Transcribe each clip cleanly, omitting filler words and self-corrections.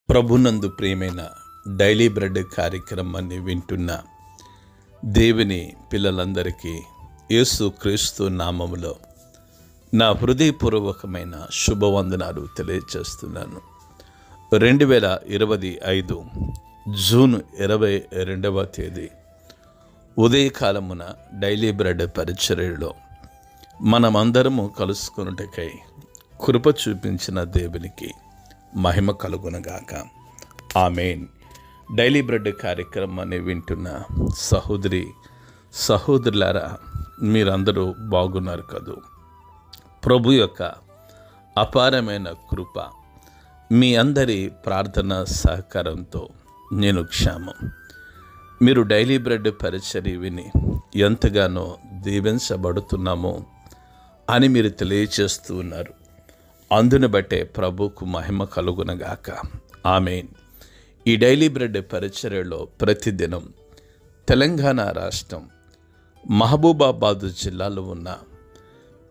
ప్రభునందు ప్రియమైన daily bread కార్యక్రమాన్ని వింటున్న దేవుని పిల్లలందరికీ యేసు క్రీస్తు నామములో నా హృదయపూర్వకమైన శుభవందనాలు తెలియజేస్తున్నాను. 2025 జూన్ 22వ తేదీ ఉదయకాలమున డైలీ బ్రెడ్ పరిచర్యలో మనమందరము కలుసుకొనుటకై కృప చూపించిన దేవునికి మహిమ కలుగునగాక. ఆమేన్. డైలీ బ్రెడ్ కార్యక్రమాన్ని వింటున్న సహోదరులారా, మీరందరూ బాగున్నారు కదూ? ప్రభు యొక్క అపారమైన కృప, మీ అందరి ప్రార్థన సహకారంతో నేను క్షేమం. మీరు డైలీ బ్రెడ్ పరిచర్య విని ఎంతగానో దీవించబడుతున్నామో అని మీరు తెలియచేస్తూ ఉన్నారు. అందును బట్టే ప్రభుకు మహిమ కలుగునగాక. ఆమేన్. ఈ డైలీ బ్రెడ్ పరిచర్యలో ప్రతిదినం తెలంగాణ రాష్ట్రం మహబూబాబాద్ జిల్లాలో ఉన్న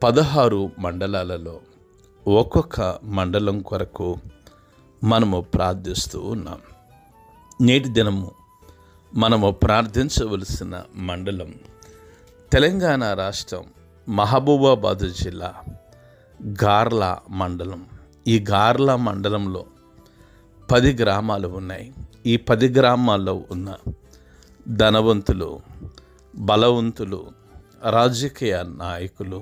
16 మండలాలలో ఒక్కొక్క మండలం కొరకు మనము ప్రార్థిస్తూ ఉన్నాం. నేటి దినము మనము ప్రార్థించవలసిన మండలం తెలంగాణ రాష్ట్రం మహబూబాబాద్ జిల్లా గార్ల మండలం. ఈ గార్ల మండలంలో 10 గ్రామాలు ఉన్నాయి. ఈ 10 గ్రామాల్లో ఉన్న ధనవంతులు, బలవంతులు, రాజకీయ నాయకులు,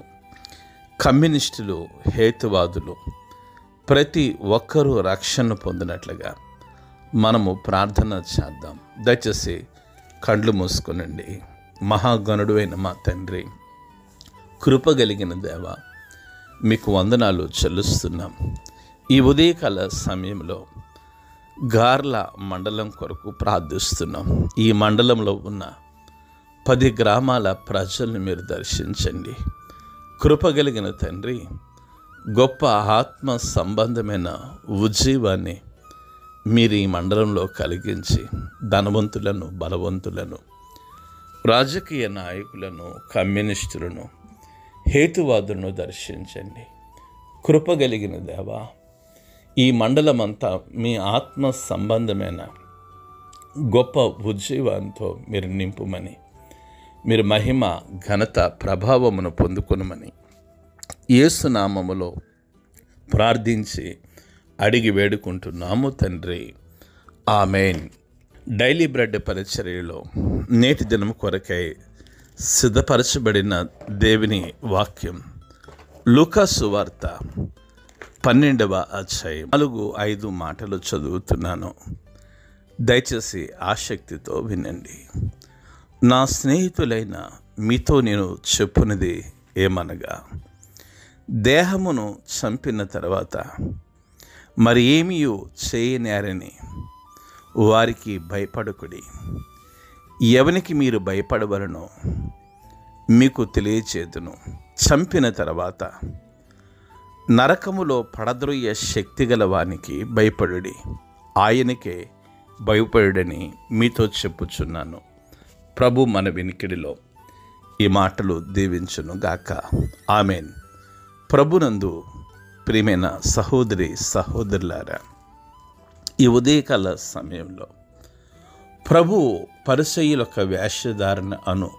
కమ్యూనిస్టులు, హేతువాదులు ప్రతి ఒక్కరూ రక్షణ పొందినట్లుగా మనము ప్రార్థన చేద్దాం. దయచేసి కళ్ళు మూసుకొనండి. మహాగణుడు అయిన మా తండ్రి, కృపగలిగిన దేవ, మీకు వందనాలు చెల్లిస్తున్నాం. ఈ ఉదయకాల సమయంలో గార్ల మండలం కొరకు ప్రార్థిస్తున్నాం. ఈ మండలంలో ఉన్న 10 గ్రామాల ప్రజల్ని మీరు దర్శించండి. కృపగలిగిన తండ్రి, గొప్ప ఆత్మ సంబంధమైన ఉజ్జీవాన్ని మీరు ఈ మండలంలో కలిగించి ధనవంతులను, బలవంతులను, రాజకీయ నాయకులను, కమ్యూనిస్టులను, హేతువాదులను దర్శించండి. కృపగలిగిన దేవా, ఈ మండలమంతా మీ ఆత్మ సంబంధమైన గొప్ప ఉజ్జీవంతో మీరు నింపుమని, మీరు మహిమ, ఘనత, ప్రభావమును పొందుకొనమని యేసు నామములో ప్రార్థించి అడిగి వేడుకుంటున్నాము తండ్రి. ఆమేన్. డైలీ బ్రెడ్ పరిచర్యలో నేటి దినం కొరకై సిద్ధపరచబడిన దేవుని వాక్యం లూకా సువార్త 12వ అధ్యాయం 4-5 మాటలు చదువుతున్నాను. దయచేసి ఆసక్తితో వినండి. నా స్నేహితులైన మీతో నేను చెప్పున్నది ఏమనగా, దేహమును చంపిన తర్వాత మరి ఏమీ చేయనేరని వారికి భయపడకుడి. ఎవనికి మీరు భయపడవలనో మీకు తెలియచేతును. చంపిన తర్వాత నరకములో పడద్రోయ్యే శక్తిగల వానికి భయపడుడి. ఆయనకే భయపడుడని మీతో చెప్పుచున్నాను. ప్రభు మన వినికిడిలో ఈ మాటలు దీవించును గాక. ఆమేన్. ప్రభునందు ప్రియమైన సహోదరులారా, ఈ ఉదయకాల సమయంలో ప్రభు పరిసయ్యుల యొక్క వేషధారణ అను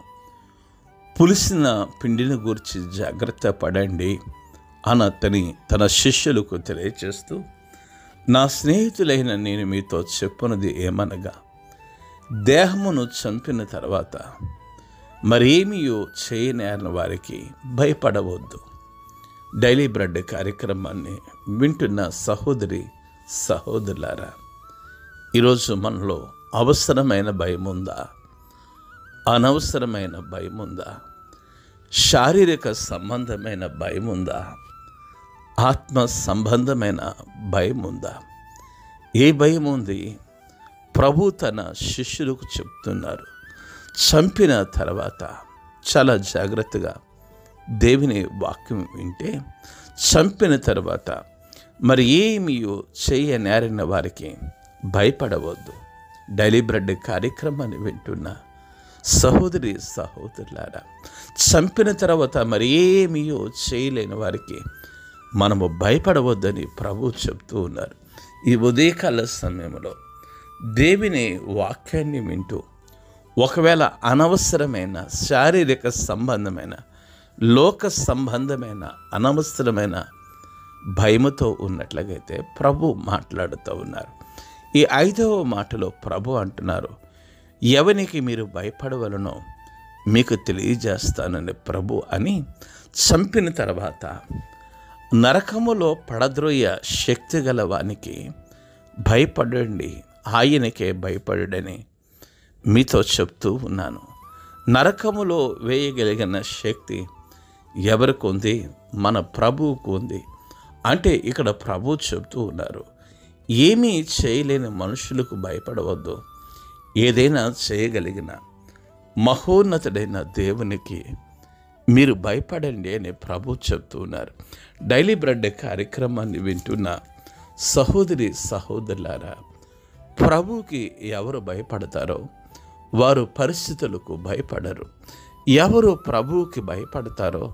పులిసిన పిండిని గూర్చి జాగ్రత్త పడండి అని తన శిష్యులకు తెలియచేస్తూ, నా స్నేహితులైన నేను మీతో చెప్పున్నది ఏమనగా, దేహమును చంపిన తర్వాత మరేమీ చేయనేరని వారికి భయపడవద్దు. డైలీ బ్రెడ్ కార్యక్రమాన్ని వింటున్న సహోదరులారా, ఈరోజు మనలో అవసరమైన భయం ఉందా? అనవసరమైన భయం ఉందా? శారీరక సంబంధమైన భయం ఉందా? ఆత్మ సంబంధమైన భయం ఉందా? ఏ భయం ఉంది? ప్రభు తన శిష్యులకు చెప్తున్నారు, చంపిన తర్వాత చాలా జాగ్రత్తగా దేవుని వాక్యం వింటే, చంపిన తర్వాత మరి ఏమీ చేయనేరిన వారికి భయపడవద్దు. డైలీ బ్రెడ్ కార్యక్రమాన్ని వింటున్న సహోదరులారా, చంపిన తర్వాత మరి ఏమీ చేయలేని వారికి మనము భయపడవద్దని ప్రభు చెప్తూ ఉన్నారు. ఈ ఉదయకాల సమయంలో దేవుని వాక్యాన్ని వింటూ ఒకవేళ అనవసరమైన శారీరక సంబంధమైన లోక సంబంధమైన అనవసరమైన భయముతో ఉన్నట్లయితే ప్రభు మాట్లాడుతూ ఉన్నారు. ఈ 5వ మాటలో ప్రభు అంటున్నారు, ఎవనికి మీరు భయపడవలనో మీకు తెలియజేస్తానని ప్రభు అని చంపిన తర్వాత నరకములో పడద్రోయ శక్తి గల వానికి భయపడండి, ఆయనకే భయపడని మీతో చెప్తూ ఉన్నాను. నరకములో వేయగలిగిన శక్తి ఎవరికి ఉంది? మన ప్రభువుకు ఉంది. అంటే ఇక్కడ ప్రభు చెప్తూ ఉన్నారు, ఏమీ చేయలేని మనుషులకు భయపడవద్దు, ఏదైనా చేయగలిగిన మహోన్నతుడైన దేవునికి మీరు భయపడండి అని ప్రభు చెప్తూ ఉన్నారు. డైలీ బ్రెడ్ కార్యక్రమాన్ని వింటున్న సహోదరి సహోదరులారా, ప్రభువుకి ఎవరు భయపడతారో వారు పరిస్థితులకు భయపడరు. ఎవరు ప్రభువుకి భయపడతారో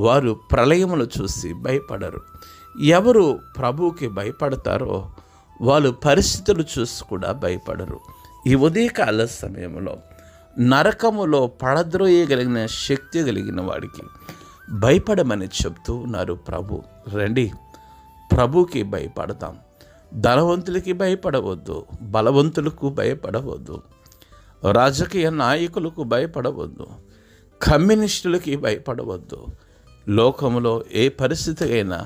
వారు ప్రళయములు చూసి భయపడరు. ఎవరు ప్రభువుకి భయపడతారో వాళ్ళు పరిస్థితులు చూసి కూడా భయపడరు. ఈ ఉదయకాల సమయంలో నరకములో పడద్రోయగలిగిన శక్తి కలిగిన వాడికి భయపడమని చెప్తూ ఉన్నారు ప్రభు. రండి, ప్రభుకి భయపడతాం. ధనవంతులకి భయపడవద్దు, బలవంతులకు భయపడవద్దు, రాజకీయ నాయకులకు భయపడవద్దు, కమ్యూనిస్టులకి భయపడవద్దు. లోకంలో ఏ పరిస్థితి అయినా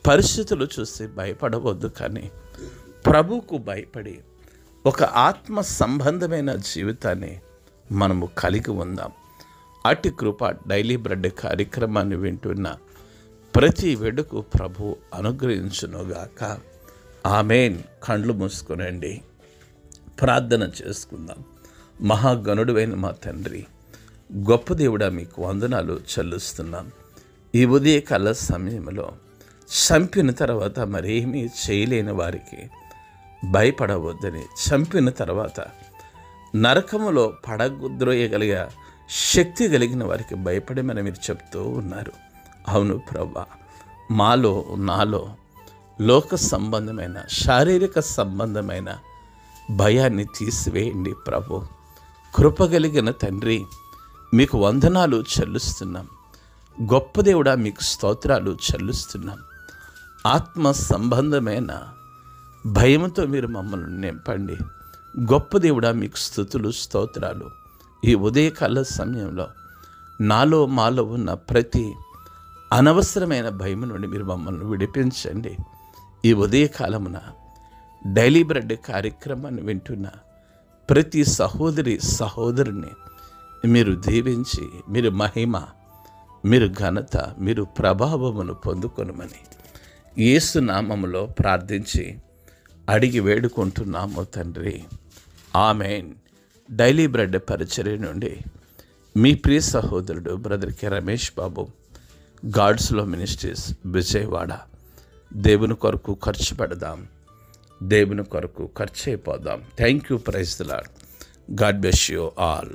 పరిస్థితులు చూసి భయపడవద్దు, కానీ ప్రభువుకు భయపడి ఒక ఆత్మ సంబంధమైన జీవితాన్ని మనము కలిగి ఉందాం. అట్టి కృప డైలీ బ్రెడ్ కార్యక్రమాన్ని వింటున్న ప్రతి వెడుకు ప్రభు అనుగ్రహించునుగాక. ఆమేన్. కండ్లు మూసుకునండి, ప్రార్థన చేసుకుందాం. మహాగణుడువైన మా తండ్రి, గొప్ప దేవుడా, మీకు వందనాలు చెల్లిస్తున్నాం. ఈ ఉదయకాల సమయంలో చంపిన తర్వాత మరేమీ చేయలేని వారికి భయపడవద్దని, చంపిన తర్వాత నరకములో పడద్రోయగలిగే శక్తి కలిగిన వారికి భయపడమని మీరు చెప్తూ ఉన్నారు. అవును ప్రభువా, మాలో నాలో లోక సంబంధమైన శారీరక సంబంధమైన భయాన్ని తీసివేయండి ప్రభు. కృపగలిగిన తండ్రి, మీకు వందనాలు చెల్లిస్తున్నాం. గొప్ప దేవుడా, మీకు స్తోత్రాలు చెల్లిస్తున్నాం. ఆత్మ సంబంధమైన భయంతో మీరు మమ్మల్ని నింపండి. గొప్ప దేవుడా, మీకు స్తుతులు స్తోత్రాలు. ఈ ఉదయకాల సమయంలో నాలో మాలో ఉన్న ప్రతి అనవసరమైన భయం నుండి మీరు మమ్మల్ని విడిపించండి. ఈ ఉదయకాలమున డైలీ బ్రెడ్ కార్యక్రమాన్ని వింటున్న ప్రతి సహోదరి సహోదరుని మీరు దీవించి, మీరు మహిమ, మీరు ఘనత, మీరు ప్రభావమును పొందుకొనమని యేసు నామములో ప్రార్థించి అడిగి వేడుకుంటున్నాము తండ్రి. ఆమేన్. డైలీ బ్రెడ్ పరిచర్య నుండి మీ ప్రియ సహోదరుడు బ్రదర్ కె రమేష్ బాబు, గాడ్స్లో మినిస్ట్రీస్, విజయవాడ. దేవుని కొరకు ఖర్చు పెడదాం, దేవుని కొరకు ఖర్చు అయిపోదాం. Thank you. Praise the lord. God bless you all.